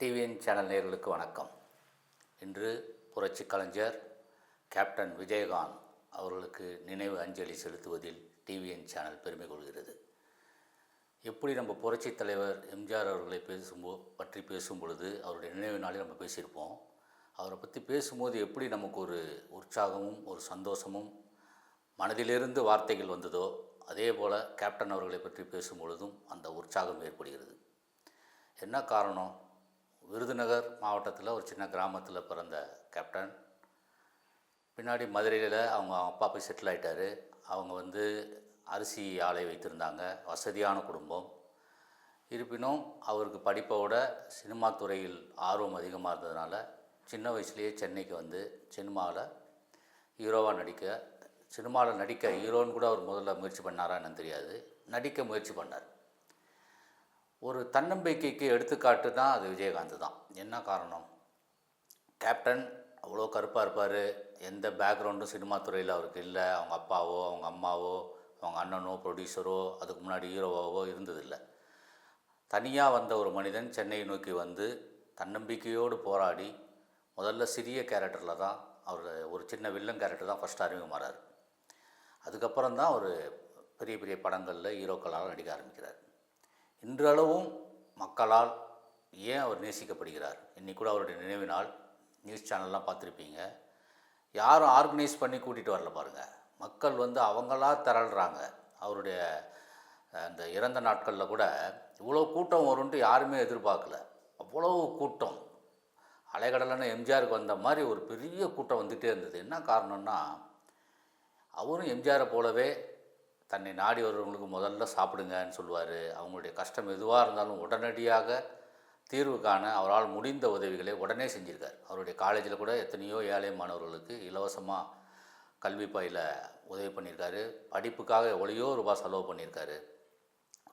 TVN channel நேயர்களுக்கு வணக்கம். இன்று புரட்சி கலைஞர் கேப்டன் விஜயகாந்த் அவர்களுக்கு நினைவு அஞ்சலி செலுத்துவதில் டிவிஎன் சேனல் பெருமை கொள்கிறது. எப்படி நம்ம புரட்சி தலைவர் எம்ஜிஆர் அவர்களை பற்றி பேசும் பொழுது அவருடைய நினைவு நாளில் நம்ம பேசியிருப்போம். அவரை பற்றி பேசும்போது எப்படி நமக்கு ஒரு உற்சாகமும் ஒரு சந்தோஷமும் மனதிலிருந்து வார்த்தைகள் வந்ததோ அதே போல் கேப்டன் அவர்களை பற்றி பேசும் பொழுதும் அந்த உற்சாகம் ஏற்படுகிறது. என்ன காரணம்? விருதுநகர் மாவட்டத்தில் ஒரு சின்ன கிராமத்தில் பிறந்த கேப்டன் பின்னாடி மதுரையில் அவங்க அப்பா போய் செட்டில் ஆகிட்டார். அவங்க அரிசி ஆலை வைத்திருந்தாங்க. வசதியான குடும்பம். இருப்பினும் அவருக்கு படிப்போட சினிமா துறையில் ஆர்வம் அதிகமாக இருந்ததுனால சின்ன வயசுலேயே சென்னைக்கு சினிமாவில் சினிமாவில் நடிக்க ஹீரோன்னு கூட அவர் முதல்ல முயற்சி பண்ணாரா என்னன்னு தெரியாது, நடிக்க முயற்சி பண்ணார். ஒரு தன்னம்பிக்கைக்கு எடுத்துக்காட்டு தான் அது விஜயகாந்த் தான். என்ன காரணம்? கேப்டன் அவ்வளோ கருப்பாக இருப்பார். எந்த பேக்ரவுண்டும் சினிமா துறையில் அவருக்கு இல்லை. அவங்க அப்பாவோ அவங்க அம்மாவோ அவங்க அண்ணனோ ப்ரொடியூசரோ அதுக்கு முன்னாடி ஹீரோவாவோ இருந்ததில்லை. தனியாக வந்த ஒரு மனிதன் சென்னையை நோக்கி தன்னம்பிக்கையோடு போராடி முதல்ல சிறிய கேரக்டரில் தான் அவர் ஒரு சின்ன வில்லன் கேரக்டர் தான் ஃபஸ்ட் அறிமுகமாகிறார். அதுக்கப்புறம் தான் ஒரு பெரிய பெரிய படங்களில் ஹீரோக்களால் நடிக்க ஆரம்பிக்கிறார். இன்றளவும் மக்களால் ஏன் அவர் நேசிக்கப்படுகிறார்? இன்றைக்கி கூட அவருடைய நினைவு நாள் நியூஸ் சேனல்லாம் பார்த்துருப்பீங்க. யாரும் ஆர்கனைஸ் பண்ணி கூட்டிகிட்டு வரல பாருங்கள். மக்கள் அவங்களா திரள்றாங்க. அவருடைய அந்த இறந்த நாட்களில் கூட இவ்வளோ கூட்டம் வரும்ன்ட்டு யாருமே எதிர்பார்க்கல. அவ்வளோ கூட்டம், அலைகடலான எம்ஜிஆருக்கு வந்த மாதிரி ஒரு பெரிய கூட்டம் வந்துகிட்டே இருந்தது. என்ன காரணம்னா, அவரும் எம்ஜிஆரை போலவே தன்னை நாடி வருவங்களுக்கு முதல்ல சாப்பிடுங்கன்னு சொல்லுவார். அவங்களுடைய கஷ்டம் எதுவாக இருந்தாலும் உடனடியாக தீர்வு காண அவரால் முடிந்த உதவிகளை உடனே செஞ்சுருக்கார். அவருடைய காலேஜில் கூட எத்தனையோ ஏழை மாணவர்களுக்கு இலவசமாக கல்வி பயில உதவி பண்ணியிருக்காரு. படிப்புக்காக எவ்வளையோ ரூபாய் செலவு பண்ணியிருக்காரு.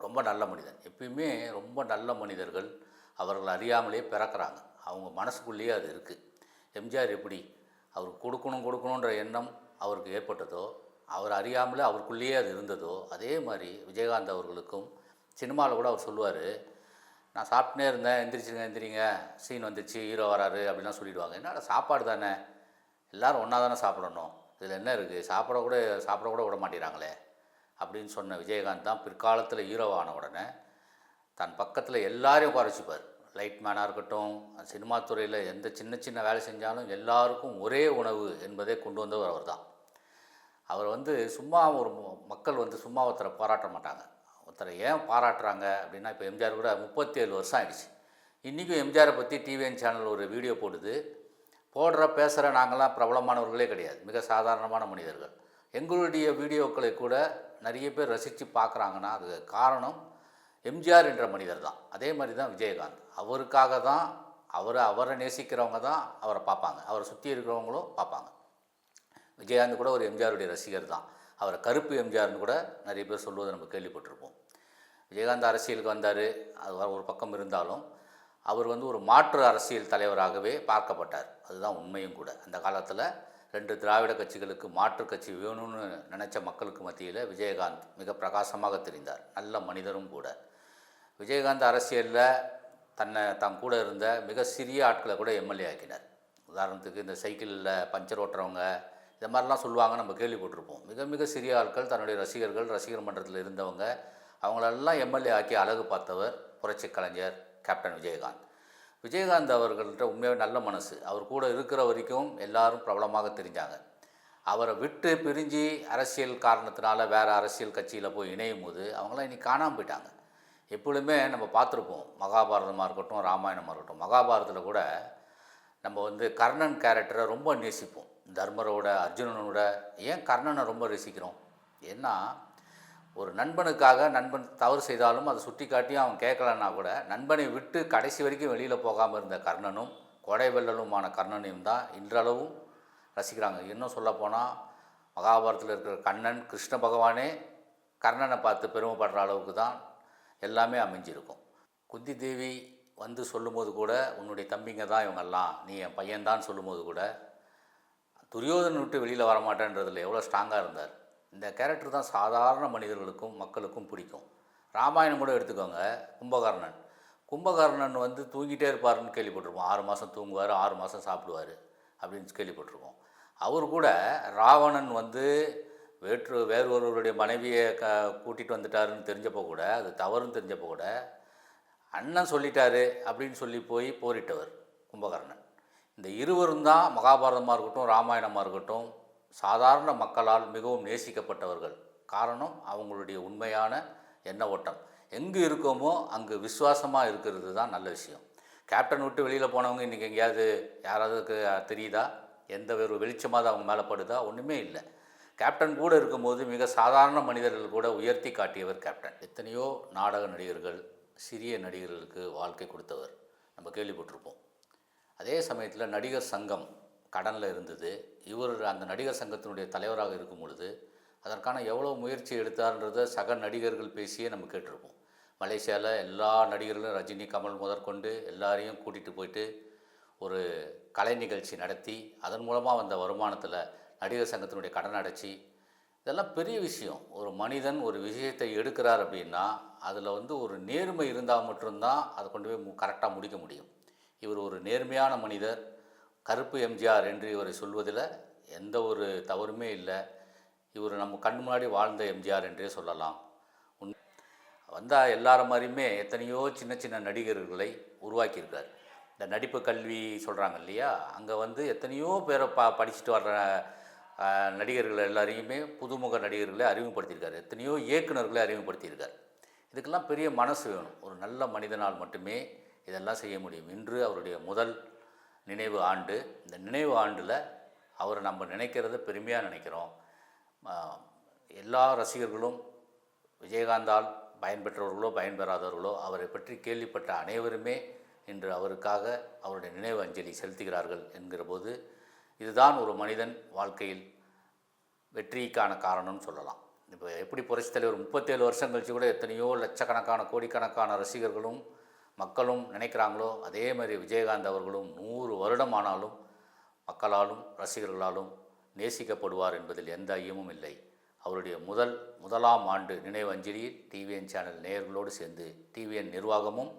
ரொம்ப நல்ல மனிதன். எப்பயுமே ரொம்ப நல்ல மனிதர்கள் அவர்கள் அறியாமலே பிறக்கிறாங்க. அவங்க மனசுக்குள்ளேயே அது இருக்குது. எம்ஜிஆர் எப்படி அவருக்கு கொடுக்கணுன்ற எண்ணம் அவருக்கு ஏற்பட்டதோ, அவர் அறியாமலே அவருக்குள்ளேயே அது இருந்ததோ, அதே மாதிரி விஜயகாந்த் அவர்களுக்கும் சினிமாவில் கூட அவர் சொல்லுவார், நான் சாப்பிட்டுனே இருந்தேன், எந்திரிங்க சீன் வந்துச்சு, ஹீரோ வராரு அப்படின்லாம் சொல்லிவிடுவாங்க. என்னடா சாப்பாடு தானே, எல்லோரும் ஒன்றா தானே சாப்பிடணும், இதில் என்ன இருக்குது, சாப்பிட கூட விட மாட்டேறாங்களே அப்படின்னு சொன்ன விஜயகாந்த் தான் பிற்காலத்தில் ஹீரோவான உடனே தன் பக்கத்தில் எல்லாரையும் உட்காரச்சிப்பார். லைட் மேனாக இருக்கட்டும், சினிமா துறையில் எந்த சின்ன சின்ன வேலை செஞ்சாலும் எல்லாருக்கும் ஒரே உணவு என்பதை கொண்டு வந்தவர் அவர் தான். அவர் சும்மா ஒரு மக்கள் சும்மா ஒருத்தரை பாராட்ட மாட்டாங்க. ஒருத்தரை ஏன் பாராட்டுறாங்க அப்படின்னா, இப்போ எம்ஜிஆர் கூட 37 வருஷம் ஆகிடுச்சு. இன்றைக்கும் எம்ஜிஆரை பற்றி டிவிஎன் சேனல் ஒரு வீடியோ பேசுகிற நாங்கள்லாம் பிரபலமானவர்களே கிடையாது, மிக சாதாரணமான மனிதர்கள். எங்களுடைய வீடியோக்களை கூட நிறைய பேர் ரசித்து பார்க்குறாங்கன்னா அது காரணம் எம்ஜிஆர் என்ற மனிதர் தான். அதே மாதிரி தான் விஜயகாந்த். அவருக்காக தான் அவரை நேசிக்கிறவங்க தான் அவரை பார்ப்பாங்க, அவரை சுற்றி இருக்கிறவங்களும் பார்ப்பாங்க. விஜயகாந்த் கூட ஒரு எம்ஜிஆருடைய ரசிகர் தான். அவரை கருப்பு எம்ஜிஆர்னு கூட நிறைய பேர் சொல்வதை நம்ம கேள்விப்பட்டிருப்போம். விஜயகாந்த் அரசியலுக்கு வந்தார், அது ஒரு பக்கம் இருந்தாலும் அவர் ஒரு மாற்று அரசியல் தலைவராகவே பார்க்கப்பட்டார். அதுதான் உண்மையும் கூட. அந்த காலத்தில் 2 திராவிட கட்சிகளுக்கு மாற்று கட்சி வேணும்னு நினச்ச மக்களுக்கு மத்தியில் விஜயகாந்த் மிக பிரகாசமாக தெரிந்தார். நல்ல மனிதரும் கூட. விஜயகாந்த் அரசியலில் தன் கூட இருந்த மிக சிறிய ஆட்களை கூட எம்எல்ஏ ஆக்கினார். உதாரணத்துக்கு இந்த சைக்கிளில் பஞ்சர் ஓட்டுறவங்க, இந்த மாதிரிலாம் சொல்லுவாங்க, நம்ம கேள்விப்பட்டிருப்போம். மிக மிக சிறிய ஆட்கள், தன்னுடைய ரசிகர் மன்றத்தில் இருந்தவங்க, அவங்களெல்லாம் எம்எல்ஏ ஆக்கி அழகு பார்த்தவர் புரட்சி கலைஞர் கேப்டன் விஜயகாந்த். விஜயகாந்த் அவர்கள்ட்ட உண்மையாக நல்ல மனசு. அவர் கூட இருக்கிற வரைக்கும் எல்லாரும் பிரபலமாக தெரிஞ்சாங்க. அவரை விட்டு பிரிஞ்சு அரசியல் காரணத்தினால வேறு அரசியல் கட்சியில் போய் இணையும் போது அவங்களாம் இன்றைக்கி காணாமல் போயிட்டாங்க. எப்பொழுதுமே நம்ம பார்த்துருப்போம், மகாபாரதமாக இருக்கட்டும், ராமாயணமாக இருக்கட்டும். மகாபாரதத்தில் கூட நம்ம கர்ணன் கேரக்டரை ரொம்ப நேசிப்போம். தர்மரோட, அர்ஜுனனோட. ஏன் கர்ணனை ரொம்ப ரசிக்கிறோம்? ஏன்னா ஒரு நண்பன் தவறு செய்தாலும் அதை சுட்டி காட்டியும் அவன் கேட்கலன்னா கூட நண்பனை விட்டு கடைசி வரைக்கும் வெளியில் போகாமல் இருந்த கர்ணனும் கொடை வெள்ளலுமான கர்ணனையும் தான் இன்றளவும் ரசிக்கிறாங்க. இன்னும் சொல்லப்போனால் மகாபாரதத்தில் இருக்கிற கண்ணன், கிருஷ்ண பகவானே கர்ணனை பார்த்து பெருமைப்படுற அளவுக்கு தான் எல்லாமே அமைஞ்சிருக்கும். குந்தி தேவி சொல்லும்போது கூட, உன்னுடைய தம்பிங்க தான் இவங்கெல்லாம், நீ என் பையன்தான் சொல்லும்போது கூட துரியோதனை விட்டு வெளியில் வரமாட்டேன்றதில் எவ்வளோ ஸ்ட்ராங்காக இருந்தார். இந்த கேரக்டர் தான் சாதாரண மனிதர்களுக்கும் மக்களுக்கும் பிடிக்கும். ராமாயணம் கூட எடுத்துக்கோங்க. கும்பகர்ணன் கும்பகர்ணன் வந்து தூங்கிட்டே இருப்பாருன்னு கேள்விப்பட்டிருப்போம். 6 மாதம் தூங்குவார், 6 மாதம் சாப்பிடுவார் அப்படின்னு கேள்விப்பட்டிருக்கோம். அவர் கூட ராவணன் வந்து வேறு ஒருவருடைய மனைவியை கூட்டிகிட்டு வந்துட்டாருன்னு தெரிஞ்சப்போ கூட, அது தவறுன்னு தெரிஞ்சப்போ கூட, அண்ணன் சொல்லிட்டாரு அப்படின்னு சொல்லி போய் போரிட்டவர் கும்பகர்ணன். இந்த இருவரும் தான் மகாபாரதமாக இருக்கட்டும், ராமாயணமாக இருக்கட்டும், சாதாரண மக்களால் மிகவும் நேசிக்கப்பட்டவர்கள். காரணம் அவங்களுடைய உண்மையான எண்ண ஓட்டம். எங்கே இருக்கோமோ அங்கு விசுவாசமாக இருக்கிறது தான் நல்ல விஷயம். கேப்டன் விட்டு வெளியில் போனவங்க இன்றைக்கி எங்கேயாவது யாராவதுக்கு தெரியுதா? எந்த ஒரு வெளிச்சமாவது அவங்க மேலே படுதா? ஒன்றுமே இல்லை. கேப்டன் கூட இருக்கும்போது மிக சாதாரண மனிதர்கள் கூட உயர்த்தி காட்டியவர் கேப்டன். எத்தனையோ நாடக நடிகர்கள், சிறிய நடிகர்களுக்கு வாழ்க்கை கொடுத்தவர் நம்ம கேள்விப்பட்டிருப்போம். அதே சமயத்தில் நடிகர் சங்கம் கடனில் இருந்தது. இவர் அந்த நடிகர் சங்கத்தினுடைய தலைவராக இருக்கும் பொழுது அதற்கான எவ்வளோ முயற்சி எடுத்தார்ன்றதை சக நடிகர்கள் பேசியே நம்ம கேட்டிருப்போம். மலேசியாவில் எல்லா நடிகர்களும் ரஜினி, கமல் முதற்கொண்டு எல்லாரையும் கூட்டிகிட்டு போயிட்டு ஒரு கலை நிகழ்ச்சி நடத்தி அதன் மூலமாக வந்த வருமானத்தில் நடிகர் சங்கத்தினுடைய கடன் அடைச்சி, இதெல்லாம் பெரிய விஷயம். ஒரு மனிதன் ஒரு விஷயத்தை எடுக்கிறார் அப்படின்னா அதில் வந்து ஒரு நேர்மை இருந்தால் மட்டும்தான் அதை கொண்டு போய் கரெக்டாக முடிக்க முடியும். இவர் ஒரு நேர்மையான மனிதர். கருப்பு எம்ஜிஆர் என்று இவரை சொல்வதில் எந்த ஒரு தவறுமே இல்லை. இவர் நம்ம கண் முன்னாடி வாழ்ந்த எம்ஜிஆர் என்றே சொல்லலாம். வந்தால் எல்லார மாதிரியுமே எத்தனையோ சின்ன சின்ன நடிகர்களை உருவாக்கியிருக்கார். இந்த நடிப்பு கல்வி சொல்கிறாங்க இல்லையா, அங்கே வந்து எத்தனையோ பேரை படிச்சுட்டு வர்ற நடிகர்கள் எல்லாரையுமே புதுமுக நடிகர்களை அறிமுகப்படுத்தியிருக்கார். எத்தனையோ இயக்குநர்களை அறிமுகப்படுத்தியிருக்கார். இதுக்கெல்லாம் பெரிய மனசு வேணும். ஒரு நல்ல மனிதனால் மட்டுமே இதெல்லாம் செய்ய முடியும். இன்று அவருடைய முதல் நினைவு ஆண்டு. இந்த நினைவு ஆண்டில் அவரை நம்ம நினைக்கிறத பெருமையாக நினைக்கிறோம். எல்லா ரசிகர்களும் விஜயகாந்தால் பயன்பெற்றவர்களோ பயன்பெறாதவர்களோ அவரை பற்றி கேள்விப்பட்ட அனைவருமே இன்று அவருக்காக அவருடைய நினைவு அஞ்சலி செலுத்துகிறார்கள் என்கிற போது இதுதான் ஒரு மனிதன் வாழ்க்கையில் வெற்றிக்கான காரணம்னு சொல்லலாம். இப்போ எப்படி புரட்சித் தலைவர் 37 வருஷம் கழிச்சு கூட எத்தனையோ லட்சக்கணக்கான கோடிக்கணக்கான ரசிகர்களும் மக்களும் நினைக்கிறாங்களோ, அதே மாதிரி விஜயகாந்த் அவர்களும் 100 வருடம் ஆனாலும் மக்களாலும் ரசிகர்களாலும் நேசிக்கப்படுவார் என்பதில் எந்த ஐயமும் இல்லை. அவருடைய முதலாம் ஆண்டு நினைவு அஞ்சலியில் டிவிஎன் சேனல் நேயர்களோடு சேர்ந்து டிவிஎன் நிர்வாகமும்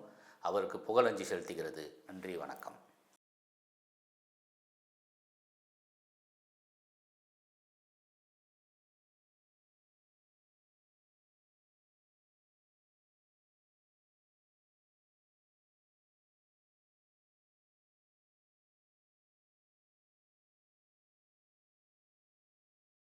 அவருக்கு புகழஞ்சலி செலுத்துகிறது. நன்றி, வணக்கம்.